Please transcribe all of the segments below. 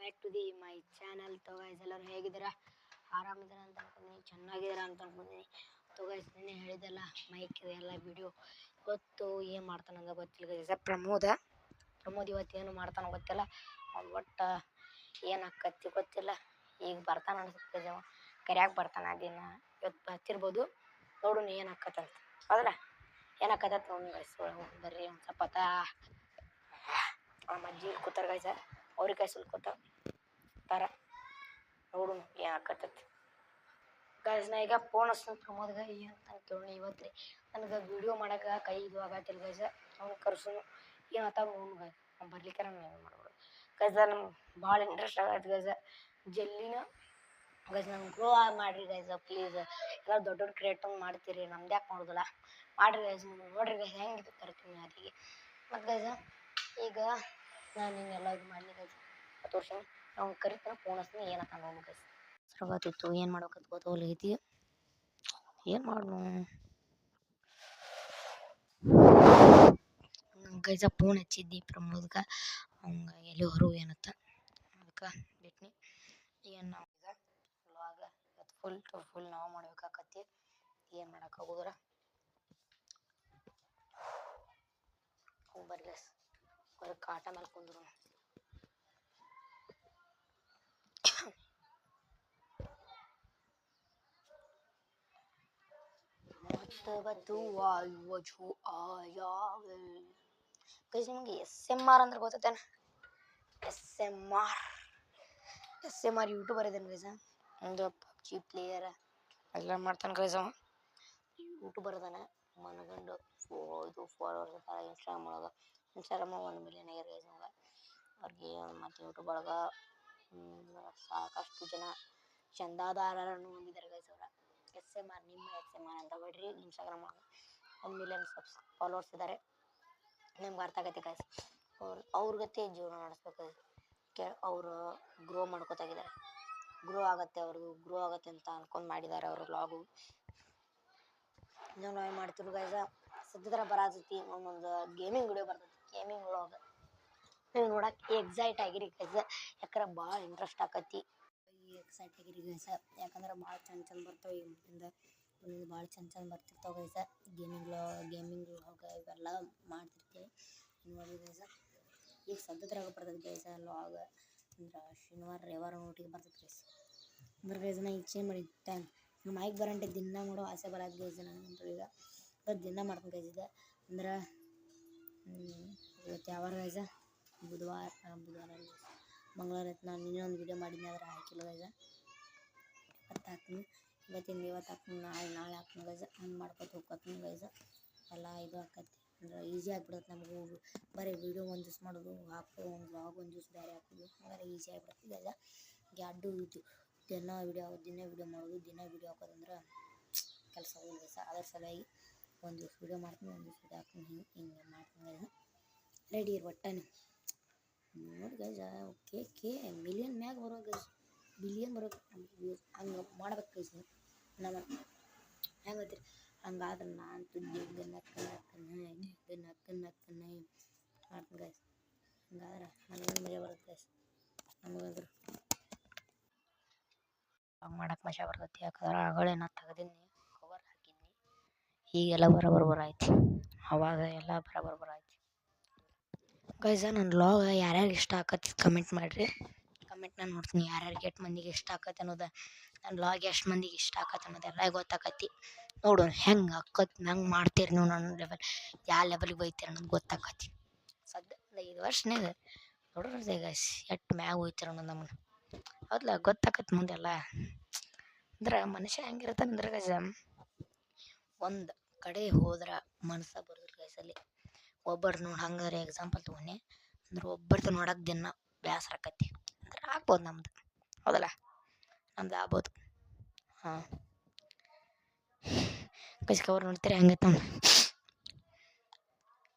Back to the my channel. ತೋ guys ಎಲ್ಲರೂ ಹೇಗಿದ್ದೀರಾ? ಆರಾಮಿದ್ದೀರಾ ಅಂತ ಅನ್ಕೊಂಡಿದ್ದೀನಿ, ಚೆನ್ನಾಗಿದ್ದೀರಾ ಅಂತ ಅನ್ಕೊಂಡಿದ್ದೀನಿ. ತೋ ಗೈಸ್ ನಿನ್ನೆ ಹೇಳಿದೆಲ್ಲ ಮೈಕ್ ಎಲ್ಲ ವಿಡಿಯೋ ಇವತ್ತು ಏನು ಮಾಡ್ತಾನಂತ ಗೊತ್ತಿಲ್ಲ ಗೈಸ್. ಪ್ರಮೋದ್ ಇವತ್ತು ಏನು ಮಾಡ್ತಾನೋ ಗೊತ್ತಿಲ್ಲ. ಅವ್ನು ಒಟ್ಟು ಏನು ಆಕತ್ತಿ ಗೊತ್ತಿಲ್ಲ. ಈಗ ಬರ್ತಾನೆ ಅನ್ಸುತ್ತೆ ಜವ ಕರಿಯಾಕೆ ಬರ್ತಾನೆ. ಅದಿನ ಇವತ್ತು ಹಚ್ಚಿರ್ಬೋದು, ನೋಡೋಣ ಏನು ಆಕತ್ತಂತ. ಹೌದಲ್ಲ, ಏನು ಆಕತ್ತಂತ ನೋಡಿ ಗೈಸ್. ಬರ್ರಿ ಒಂದು ಸ್ವಲ್ಪ ಅಜ್ಜಿ ಕೂತಾರ ಗೈಸ, ಅವ್ರಿಗೆ ಕೈ ಸುಲ್ಕೋತಾರ, ನೋಡು ಏನು ಆಕತ್ತೈತಿ ಗೈಸ್. ನಾ ಈಗ ಫೋನ್ ಹಚ್ತೀನಿ ಪ್ರಮೋದ್ಗೆ ಏನಂತ ಕೇಳೋಣ. ಇವತ್ತು ನನಗೆ ವೀಡಿಯೋ ಮಾಡೋಕೆ ಕೈ ಇದು ಆಗತ್ತಿಲ್ಲ ಗೈಸ. ಅವ್ನು ಕರ್ಸೋನು ಏನು ಆತ ಅವ್ನು ಗೈಸ್, ಅವ್ನು ಬರ್ಲಿಕ್ಕಾರ ಏನು ಮಾಡ್ಬೋದು ಗೈಸ. ನಮ್ಗೆ ಭಾಳ ಇಂಟ್ರೆಸ್ಟ್ ಆಗತ್ತೆ ಗೈಸ. ಜಲ್ದಿನ ಗೈಸ್ ನಂಗೆ ಗ್ರೋ ಮಾಡಿರಿ ಗೈಸ ಪ್ಲೀಸ್. ಎಲ್ಲ ದೊಡ್ಡ ದೊಡ್ಡ ಕ್ರಿಯೇಟ್ ಮಾಡ್ತೀರಿ, ನಮ್ದು ಯಾಕೆ ಮಾಡೋದಿಲ್ಲ, ಮಾಡಿರಿ ಗೈಸ್. ನೋಡಿರಿ ಗೈಸ್ ಹೆಂಗೆ ತರ್ತೀನಿ ಅದಕ್ಕೆ. ಮತ್ತು ಗೈಸ ಈಗ ನಾನು ಹಿಂಗೆಲ್ಲ ಇದು ಮಾಡಲಿ ಗೈಸ್ ತೋರ್ಸೀನಿ. ಅವ್ನು ಕರಿತಾನೆ, ಫೋನ್ ಹಚ್ತೀನಿ, ಏನಂತ ನೋಡು ಗೈಸ್. ಗೊತ್ತಿತ್ತು ಏನು ಮಾಡ್ಬೇಕಂತ ಗೊತ್ತಾಗಲಿಗೈತಿ, ಏನು ಮಾಡೋಣ ಗೈಸ. ಫೋನ್ ಹಚ್ಚಿದ್ದಿ ಪ್ರಮೋದ್ಗೆ, ಅವಂಗೆ ಎಲ್ಲಿ ಹೊರು ಏನತ್ತ, ಅದಕ್ಕೆ ಬಿಟ್ನಿ. ಏನು ನಾವು ಈಗ ವ್ಲಾಗ ಇವತ್ತು ಫುಲ್ ನಾವು ಮಾಡ್ಬೇಕಾಕತಿ. ಏನು ಮಾಡೋಕ್ಕಾಗೋದ್ರ ಬರ್ರಿ ಗೈಸ್, ಹೊರಗೆ ಕಾಟ ಮೇಲೆ ಕುಂದ್ರು. ಗೈಸ್ ನಿಮಗೆ SMR ಅಂದ್ರೆ ಗೊತ್ತೇನ? SMR ಯೂಟ್ಯೂಬರ್ ಇದ್ದಾನೆ ಗೈಸ. ಒಂದು PUBG ಪ್ಲೇಯರ್ ಎಲ್ಲ ಮಾಡ್ತಾನೆ ಗೈಸ. ಯೂಟ್ಯೂಬರ್ ಇದ್ದಾನೆ, ಮನಗಂಡು ಇದು ಫಾಲೋವರ್ಸ್ ಇರ್ತಾರೆ ಇನ್ಸ್ಟಾಗ್ರಾಮ್ 1 ಮಿಲಿಯನ್ ಆಗ್ಯಾರ ಗೈಸ್. ಅವ್ರಿಗೆ ಮತ್ತು ಯೂಟ್ಯೂಬ್ ಒಳಗೆ ಸಾಕಷ್ಟು ಜನ ಚಂದಾದಾರರನ್ನು ಹೊಂದಿದ್ದಾರೆ ಗೈಸ್. ಅವರ SMR ನಿಮ್ಮ SMR ಅಂತ ಬಿಡ್ರಿ. ಇನ್ಸ್ಟಾಗ್ರಾಮ್ ಒಳಗೆ 1 ಮಿಲಿಯನ್ ಫಾಲೋವರ್ಸ್ ಇದ್ದಾರೆ. ನಿಮ್ಗೆ ಅರ್ಥ ಆಗತ್ತೆ ಗೈಸ್. ಅವ್ರ ಗತಿ ಜೀವನ ನಡೆಸ್ಬೇಕು. ಅವರು ಗ್ರೋ ಮಾಡ್ಕೋತಾಗಿದ್ದಾರೆ, ಗ್ರೋ ಆಗತ್ತೆ ಅಂತ ಅನ್ಕೊಂಡು ಮಾಡಿದ್ದಾರೆ ಅವರು ವ್ಲಾಗು. ನಾವು ಮಾಡ್ತಿರು ಗೈಸ. ಸದ್ಯದರ ಬರತೈತಿ ಒಂದು ಗೇಮಿಂಗ್ ವಿಡಿಯೋ ಬರ್ತೈತಿ, ಗೇಮಿಂಗ್ ವ್ಲಾಗ್. ನೀವು ನೋಡಕ್ಕೆ ಎಕ್ಸೈಟ್ ಆಗಿರಿ ಗೈಸ, ಯಾಕಂದ್ರೆ ಭಾಳ ಇಂಟ್ರೆಸ್ಟ್ ಆಕತಿ. ಎಕ್ಸೈಟ್ ಆಗಿರಿ ಗೈಸ, ಯಾಕಂದ್ರೆ ಭಾಳ ಚಂದ ಬರ್ತಾವೆ. ಮುಂದಿಂದ ಭಾಳ ಚಂದ ಬರ್ತಿರ್ತಾವೆ ಗೈಸ. ಗೇಮಿಂಗ್ ವ್ಲಾಗ್ ಇವೆಲ್ಲ ಮಾಡ್ತಿರ್ತೀವಿ ನೋಡಿ ಗೈಸ. ಈಗ ಸದ್ಯದ್ರಾಗ ಬರ್ತೈತೆ ಗೈಸ ವ್ಲಾಗ್. ಅಂದ್ರೆ ಶನಿವಾರ ರವಿವಾರ ನೋಟಿಗೆ ಬರ್ತೈತೆ ಗೈಸ. ಅಂದ್ರೆ ಗೈಸ ನಾ ಈಗ ಚೇಂಜ್ ಮಾಡಿ ಟೈಮ್ ಮೈಕ್ ಬರಂಟೆ ದಿನ ಮಾಡೋ ಆಸೆ ಬರೋದು ಗೈಸ ನನಗಂತೂ. ಈಗ ದಿನ ಮಾಡ್ತೀನಿ ಗೈಸ್. ಇದೆ ಅಂದ್ರೆ ಇವತ್ತು ಯಾವಾರ ಗೈಸ, ಬುಧವಾರ ಮಂಗಳವಾರ ಐತೆ. ನಾನು ಇನ್ನೊಂದು ವೀಡಿಯೋ ಮಾಡಿದ್ನಿ, ಆದರೆ ಹಾಕಿಲ್ಲ ಗೈಸ. ಇವತ್ತು ಹಾಕ್ತೀನಿ, ಇವತ್ತು ಹಾಕ್ತೀನಿ, ನಾಳೆ ಹಾಕ್ತೀನಿ ಗೈಸ. ಹಂಗೆ ಮಾಡ್ಕೊತ ಹೋಗ್ತೀನಿ ಗೈಸ. ಎಲ್ಲ ಇದು ಆಕತಿ ಅಂದ್ರೆ ಈಸಿ ಆಗಿಬಿಡುತ್ತೆ ನಮಗೂ. ಬರೀ ವೀಡಿಯೋ ಒಂದು ದಿವ್ಸ ಮಾಡೋದು, ಹಾಕೋದು, ಒಂದು ವ್ಲಾಗ್ ಒಂದು ದಿವ್ಸ ಬೇರೆ ಹಾಕೋದು, ಹಂಗಾರೆ ಈಸಿ ಆಗಿಬಿಡುತ್ತೆ ಗೈಸ. ಎರಡು ದಿನ ವೀಡಿಯೋ ಮಾಡೋದು, ದಿನ ವೀಡಿಯೋ ಹಾಕೋದಂದ್ರೆ ಕೆಲಸ ಹೋಗಿಲ್ಲ ಗೈಸ. ಅದರ ಸಲುವಾಗಿ ಒಂದು ದಿವ್ಸ ವೀಡಿಯೋ ಮಾಡ್ತೀನಿ, ಒಂದು ದಿವ್ಸ ವೀಡಿಯೋ ಹಾಕ್ತೀನಿ, ಹಿಂಗೆ ಮಾಡ್ತೀನಿ ಗೈಸ. ರೆಡಿ ಇರು ಒಟ್ಟಾನೆ ನೋಡಿ ಗೈಸ. ಕೆ ಮಿಲಿಯನ್ ಮ್ಯಾಗ ಬರೋ ಗೈಸ, ಬಿಲಿಯನ್ ಬರೋದು ಹಂಗೆ ಮಾಡ್ಬೇಕು ಗೈಸ. ನಮ್ಮ ಹೆಂಗೆ ಗೊತ್ತಿರಿ, ಹಂಗಾದ್ರೆ ನಾನು ನಕ್ಕನೆ ಮಾಡ್ತೀನಿ ಗೈಸ್. ಹಂಗಾದ್ರೆ ನನಗೆ ಮಜಾ ಬರುತ್ತೆ ಗೈಸ್. ನಮಗಂದ್ರೆ ಹಂಗೆ ಮಾಡಕ್ಕೆ ಮಜಾ ಬರ್ತೈತಿ. ಯಾಕಂದ್ರೆ ಆಗಳೇ ನಾನು ತೆಗೆದಿನಿ, ಕವರ್ ಹಾಕಿದ್ನಿ, ಈಗೆಲ್ಲ ಬರೋಬರ ಆಯ್ತು. ಅವಾಗ ಎಲ್ಲ ಬರೋಬರ ಆಯ್ತು ಗೈಸ. ನನ್ನ ವ್ಲಾಗ್ ಯಾರ್ಯಾರಿಗೆ ಇಷ್ಟ ಆಕತಿ ಕಮೆಂಟ್ ಮಾಡಿರಿ. ಕಮೆಂಟ್ ನಾನು ನೋಡ್ತೀನಿ ಯಾರ್ಯಾರಿಗೆ ಎಷ್ಟು ಮಂದಿಗೆ ಇಷ್ಟ ಆಕತ್ತೆ ಅನ್ನೋದು. ನನ್ನ ವ್ಲಾಗ್ ಎಷ್ಟು ಮಂದಿಗೆ ಇಷ್ಟ ಆಕತ್ತೆ ಅನ್ನೋದು ಎಲ್ಲ ಗೊತ್ತಾಕತಿ. ನೋಡೋಣ ಹೆಂಗೆ ಹೆಂಗೆ ಮಾಡ್ತೀರಿ ನೀವು. ನನ್ನ ಲೆವೆಲ್ ಯಾವ ಲೆವೆಲಿಗೆ ಹೋಯ್ತೀರ ಅನ್ನೋದು ಗೊತ್ತಾಕತಿ. ಸದ್ಯ 5 ವರ್ಷನಾಗ ನೋಡ್ರಿ ಗೈಸ್ ಎಷ್ಟು ಮ್ಯಾಗ ಹೋಯ್ತಿರ ಅನ್ನೋದು ನಮಗೆ ಹೌದಲ್ಲ ಗೊತ್ತಾಕತಿ ಮುಂದೆಲ್ಲ. ಅಂದ್ರೆ ಮನುಷ್ಯ ಹೆಂಗಿರ್ತಾನೆ ಅಂದ್ರೆ ಗೈಸ, ಒಂದು ಕಡೆ ಹೋದ್ರೆ ಮನಸ್ಸ ಬರೋದಿಲ್ಲ ಗೈಸಲ್ಲಿ. ಒಬ್ಬರು ನೋಡಿ ಹಂಗಾರೆ ಎಕ್ಸಾಂಪಲ್ ತೊಗೊಂಡು ಅಂದ್ರೆ ಒಬ್ಬರದ್ದು ನೋಡೋಕೆ ದಿನ ಬೇಸರ ಆಕತಿ ಅಂದ್ರೆ ಆಗ್ಬೋದು ನಮ್ದು. ಹೌದಲ್ಲ, ನಮ್ದು ಆಗ್ಬೋದು. ಹಾಂ ಗೈಸ್ ಕವರ್ ನೋಡ್ತೀರಿ ಹೆಂಗೈತೆ ನೋಡಿ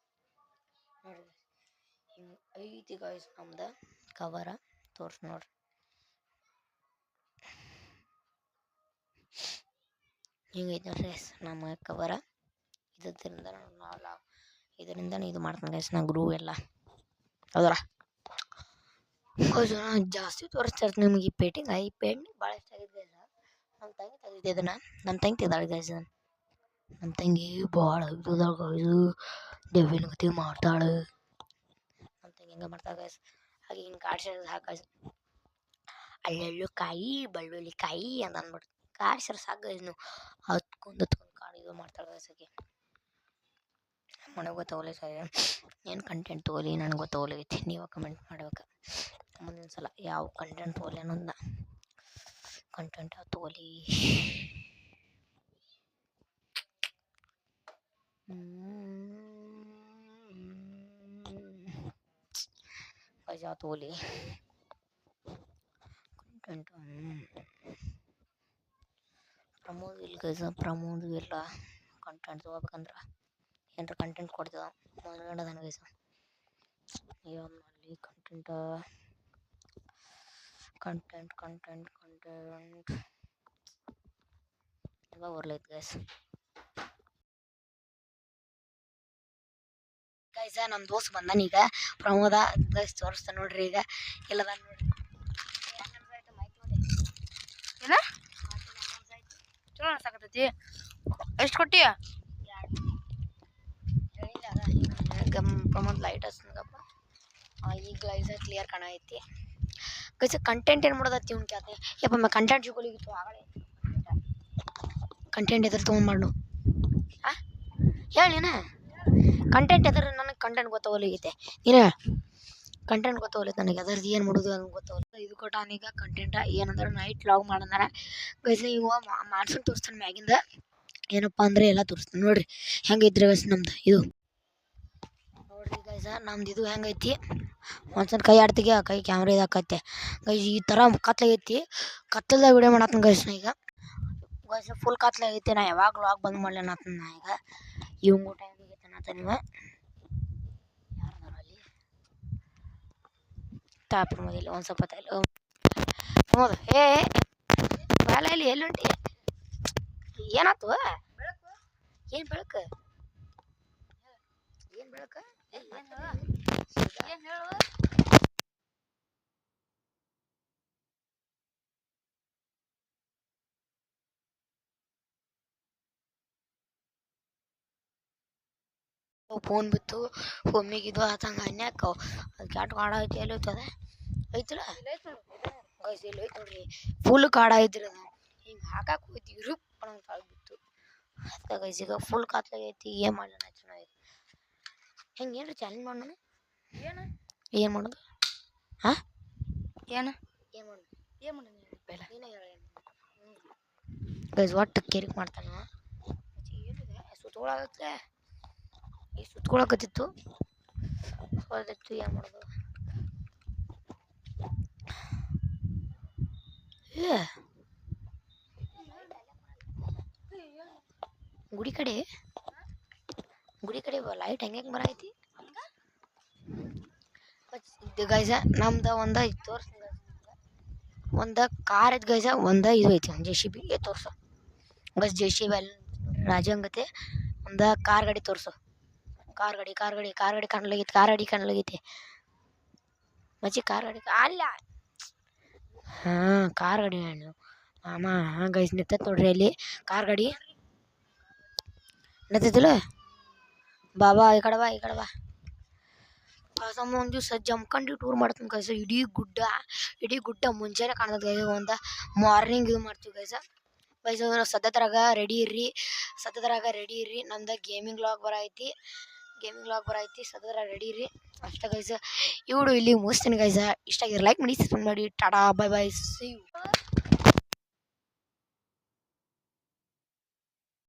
ಹಿಂಗೆ ಐತಿ ಗೈಸ್ ನಮ್ದು ಕವರ. ತೋರ್ಸಿ ನೋಡ್ರಿ ಹಿಂಗೈತೆ ನೋಡ್ರಿ ಗೈಸ್ ನಮ್ಮ ಕವರ. ಇದರಿಂದ ಇದು ಮಾಡ್ತೀನಿ ಗೈಸ್ ನಾ ಗ್ರೂ ಎಲ್ಲ. ಹೌದಲ್ಲ, ಗೈಸ್ ಜಾಸ್ತಿ ತೋರಿಸ್ತಾರೆ ನಿಮಗೆ ಈ ಪೇಂಟಿಂಗ್ ಭಾಳ ಇಷ್ಟ ಆಗಿದೆ ಗೈಸ್. ನಮ್ಮ ತಂಗಿ ತೆಗೆದಿದ್ದೆ ಇದನ್ನು, ನಮ್ಮ ತಂಗಿ ತೆಗ್ದಾಳೆ ಗೈಸ್. ನಮ್ಮ ತಂಗಿ ಭಾಳ ಇದಾಳೆ ಗೈಸ್, ಡೆವಿಲ್ ಗತಿ ಮಾಡ್ತಾಳೆ. ನಮ್ಮ ತಂಗಿ ಹಿಂಗೆ ಮಾಡ್ತಾಳೆ ಗೈಸ್. ಹಾಗೆ ಹಿಂಗೆ ಕಾಡ್ಸಿರೋದು ಸಾಕು ಗೈಸ್. ಅಲ್ಲೆಳ್ಳು ಕಾಯಿ ಬೆಳ್ಳುಳ್ಳಿ ಕಾಯಿ ಅಂತ ಅಂದ್ಬಿಟ್ಟು ಕಾಡ್ಸಿರೋ ಸಾಕು ಗೈಸ್. ನೀವು ಹತ್ಕೊಂಡು ಕಾಡು ಇದು ಮಾಡ್ತಾಳೆ ಗೈಸ್. ಆಕೆ ನನಗೆ ಗೊತ್ತಾಗಲ್ಲ ಸರ್, ಏನು ಕಂಟೆಂಟ್ ತೊಗೊಲಿ ನನಗೆ ಗೊತ್ತಾಗಲಾಗೈತಿ. ನೀವು ಕಮೆಂಟ್ ಮಾಡ್ಬೇಕು ಮುಂದಿನ ಸಲ ಯಾವ ಕಂಟೆಂಟ್ ತೊಗೊಲಿ ಅನ್ನೋದನ್ನ. ಕಂಟೆಂಟ್ ಯಾವ ತೊಗೊಲಿ ಯಾವ ತೊಗೊಲಿ ಕಂಟೆಂಟ್. ಪ್ರಮೋದ್ ಇಲ್ಲ ಗೈಸ್, ಪ್ರಮೋದ್ ಇಲ್ಲ. ಕಂಟೆಂಟ್ ತೊಗೋಬೇಕಂದ್ರೆ ಏನಾರ ಕಂಟೆಂಟ್ ಕೊಡ್ತದ ಮನ್ಗಂಡದನ ಗೈಸ್. ಏನು ಮಾಡಲಿ ಕಂಟೆಂಟ್ ಕಂಟೆಂಟ್ ಕಂಟೆಂಟ್ ಕಂಟೆಂಟ್ ಎಲ್ಲ ಬರ್ಲೈತೆ ಗೈಸ್. ಗೈಸ ನಮ್ಮ ದೋಸ್ತ್ ಬಂದಾನ ಈಗ, ಪ್ರಮೋದ ಗೈಸ್ ತೋರಿಸ್ತಾನೆ ನೋಡ್ರಿ. ಈಗ ಎಲ್ಲದ ನೋಡ್ರಿ, ಏನ ಚಲೋ ಅನ್ಸಾಕತ್ತೈತಿ. ಎಷ್ಟು ಕೊಟ್ಟಿ? ಪ್ರಮೋದ್ ಲೈಟ್ ಹಚ್ಚಿದಪ್ಪ. ಈಗ ಗೈಸ ಕ್ಲಿಯರ್ ಕಾಣೈತಿ ಗೈಸ. ಕಂಟೆಂಟ್ ಏನು ಮಾಡೋದತ್ತಿ ಇವ್ನು ಕ್ಯಾತೆ ಯಪ್ಪ ಕಂಟೆಂಟ್ ಸಿಗೋಲಿಗಿತ್ತು ಆಗಲೇ. ಕಂಟೆಂಟ್ ಎದ್ರ ತೊಗೊಂಡ್ಮಾಡು ಹೇಳಿನ ಕಂಟೆಂಟ್ ಎದ್ರ. ನನಗೆ ಕಂಟೆಂಟ್ ಗೊತ್ತಾಗಲಿಗೈತೆ. ನೀನು ಕಂಟೆಂಟ್ ಗೊತ್ತಾಗಲೈತೆ ನನಗೆ, ಅದ್ರದ್ದು ಏನು ಮಾಡೋದು ನನಗೆ ಗೊತ್ತಾಗಲ್ಲ. ಇದು ಕೊಟ್ಟಾನೀಗ ಕಂಟೆಂಟ ಏನಂದ್ರೆ ನೈಟ್ ವ್ಲಾಗ್ ಮಾಡಂದಾರ ಗೈಸ್. ಇವ ಮಾಡ್ಸ್ಕೊಂಡು ತೋರಿಸ್ತಾನೆ ಮ್ಯಾಗಿಂದ. ಏನಪ್ಪ ಅಂದರೆ ಎಲ್ಲ ತೋರಿಸ್ತಾನೆ ನೋಡ್ರಿ ಹೆಂಗೈತ್ರಿ ಗೈಸ್ ನಮ್ದು ಇದು. ನೋಡ್ರಿ ಗೈಸ ನಮ್ದು ಇದು ಹೆಂಗೈತಿ. ಒಂದ್ಸಲ ಕೈ ಆಡ್ತಿಗೆ ಕೈ ಕ್ಯಾಮ್ರಾ ಇದಾಕತ್ತೆ ಗೈಸ್. ಈ ಥರ ಕತ್ಲಾಗೈತಿ, ಕತ್ತಲ್ದಾಗ ವಿಡಿಯೋ ಮಾಡತ್ತೀನಿ ಗೈಸ್. ನಾ ಈಗ ಗೈಸ್ ಫುಲ್ ಕತ್ಲಾಗೈತಿ. ನಾ ಯಾವಾಗ ವ್ಲಾಗ್ ಬಂದ್ ಮಾಡಲಿ ಅನ್ನತ್ತೀನಿ. ನಾ ಈಗ ಇವಂಗೂ ಟೈಮ್ ಆಗೈತೆ ಅನ್ನತ್ತ. ನೀವು ಯಾರದಾರ ಅಲ್ಲಿ ಪ್ರಮೋದಲ್ಲಿ ಒಂದು ಸ್ವಲ್ಪ ಪ್ರಮೋದ್ ಏ ಬಾಲ ಇಲ್ಲಿ ಎಲ್ಲಿ ಉಂಟಿ? ಏನಾಯ್ತು? ಏನು ಬೆಳಕು? ಏನು ಬೆಳಕು? ಏನು ಹೇಳು? ಫೋನ್ ಬಿತ್ತು ಒಮ್ಮಿಗೆ ಇದು ಆತಂಗೆ ಅನ್ಯಾಕ ಅದು ಕ್ಯಾಟ್ ಕಾಡ ಐತಿ. ಎಲ್ಲಿ ಹೋಯ್ತದ ಐತಲ್ಲ ಗೈಸ್, ಇಲ್ಲಿ ಹೋಯ್ತು ನೋಡ್ರಿ. ಫುಲ್ ಕಾಡ ಐತ್ರಿ. ಅದು ಹಿಂಗೆ ಹಾಕಕ್ಕೆ ಹೋಯ್ತು ಇರುಪ್ ಅನ್ನಂಗೆ ತಾಳು ಬಿತ್ತು. ಅದಕ್ಕೆ ಗೈಸ್ ಈಗ ಫುಲ್ ಕಾತ್ಲಾಗೈತಿ. ಏನು ಮಾಡಲಿ ನಾ ಚೆನ್ನಾಗೈತಿ. ಹೆಂಗೆ ಏನ್ರಿ ಚಾಲೆಂಜ್ ಮಾಡೋಣ? ಏನು ಮಾಡೋದು? ಹಾಂ ಏನು ಏನು ಮಾಡೋದು? ಏನು ಮಾಡೋದು ನೀನೇ ಹೇಳಿ ಗೈಸ್. ಒಟ್ಟು ಕೇರಿಕ್ ಮಾಡ್ತಾನ. ಏನಿದೆ ಸುತ್ತೊಳಗತ್ತೆ ಈ ಸುತ್ಕೊಳಕತ್ತಿತ್ತು ಹೊಲ್ದಿತ್ತು. ಏನು ಮಾಡೋದು? ಗುಡಿ ಕಡೆ ಲೈಟ್ ಹೆಂಗೆ ಬರೈತಿ ಗೈಸ. ನಮ್ದು ಒಂದು ಇದು ತೋರಿಸ್, ಒಂದು ಕಾರ್ ಐತಿ ಗೈಸ, ಒಂದು ಇದು ಐತಿ JCB ತೋರ್ಸು ಗೈಸ್. JCB ಅಲ್ಲಿ ರಾಜಂಗತೆ ಒಂದು ಕಾರ್ ಗಾಡಿ ತೋರಿಸು. ಕಾರ್ ಗಾಡಿ ಕಾಣಲಾಗೈತಿ ಮಚ್ಚಿ. ಕಾರ್ ಗಾಡಿ ಅಲ್ಲ, ಹಾಂ ಕಾರ್ ಗಾಡಿ ಹಣ್ಣು ಮಾಮ. ಹಾಂ ಗೈಸ್ ನಿಂತೈತೆ ನೋಡ್ರಿ ಅಲ್ಲಿ ಕಾರ್ ಗಾಡಿ ನಿಂತೈತಿಲ್ಲ. ಬಾಬಾ ಈ ಕಡೆ ಬಾ. ಸಮ ಒಂದು ದಿವಸ ಜಮ್ಕಂಡು ಟೂರ್ ಮಾಡ್ತೀನಿ ಗೈಸ. ಇಡೀ ಗುಡ್ಡ ಮುಂಚೆನೇ ಕಾಣ್ತದೆ ಗೈಸ. ಒಂದು ಮಾರ್ನಿಂಗ್ ಇದು ಮಾಡ್ತೀವಿ ಗೈಸ. ಸದ್ಯದ್ರಾಗ ರೆಡಿ ಇರ್ರಿ. ನಮ್ದು ಗೇಮಿಂಗ್ ವ್ಲಾಗ್ ಬರೈತಿ. ಸದ್ಯದ್ರಾಗ ರೆಡಿ ಇರ್ರಿ ಅಷ್ಟೇ ಗೈಸ. ಇವರು ಇಲ್ಲಿ ಮುಗಿಸ್ತೀನಿ ಗೈಸ. ಇಷ್ಟ ಆಗಿರೋ ಲೈಕ್ ಮಾಡಿ, ಸಬ್ಸ್ಕ್ರೈಬ್ ಮಾಡಿ. Tata bye bye, see you.